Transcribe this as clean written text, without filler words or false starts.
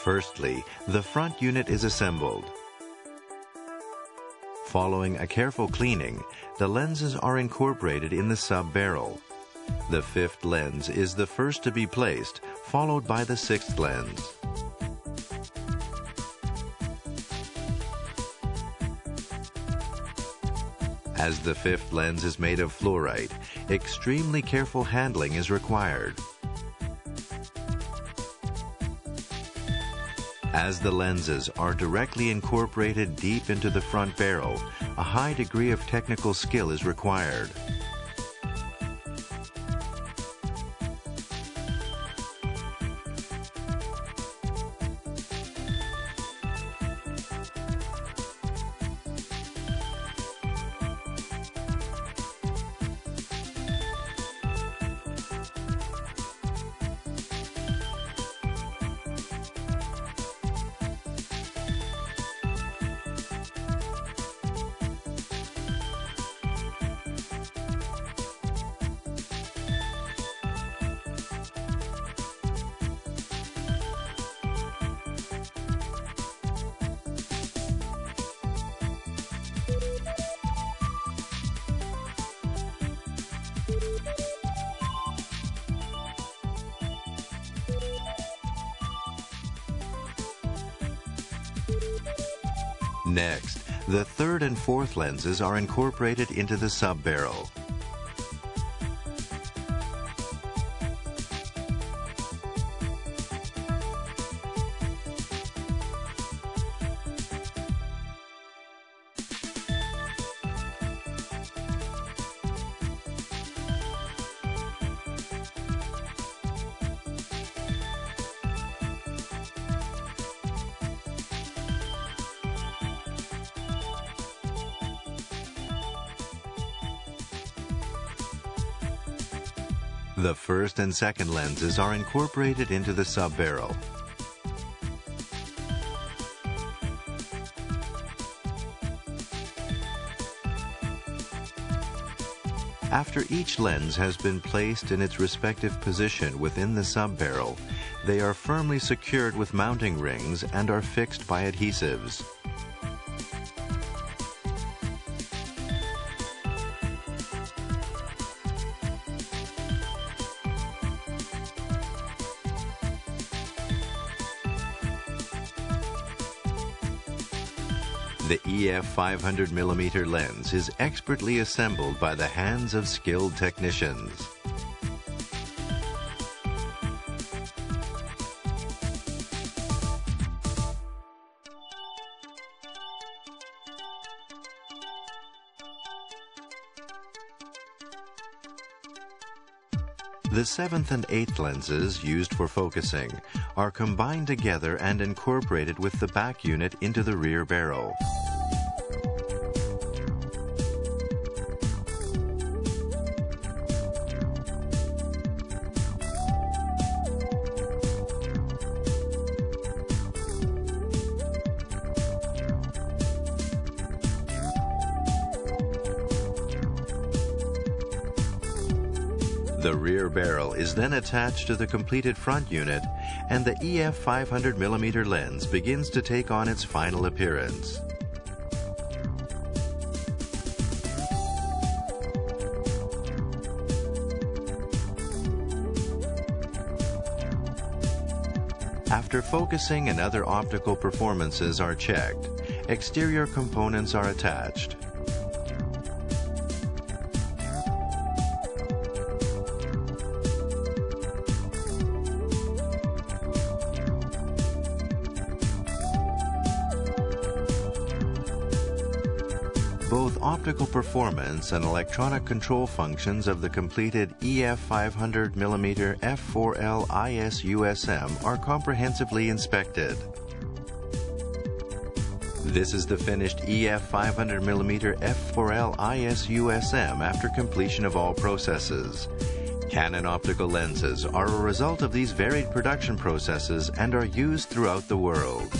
Firstly, the front unit is assembled. Following a careful cleaning, the lenses are incorporated in the sub-barrel. The fifth lens is the first to be placed, followed by the sixth lens. As the fifth lens is made of fluorite, extremely careful handling is required. As the lenses are directly incorporated deep into the front barrel, a high degree of technical skill is required. Next, the third and fourth lenses are incorporated into the sub-barrel. The first and second lenses are incorporated into the sub-barrel. After each lens has been placed in its respective position within the sub-barrel, they are firmly secured with mounting rings and are fixed by adhesives. The EF 500mm lens is expertly assembled by the hands of skilled technicians. The seventh and eighth lenses used for focusing are combined together and incorporated with the back unit into the rear barrel. The rear barrel is then attached to the completed front unit, and the EF 500mm lens begins to take on its final appearance. After focusing and other optical performances are checked, exterior components are attached. Both optical performance and electronic control functions of the completed EF 500mm f4L ISUSM are comprehensively inspected. This is the finished EF 500mm f4L ISUSM after completion of all processes. Canon optical lenses are a result of these varied production processes and are used throughout the world.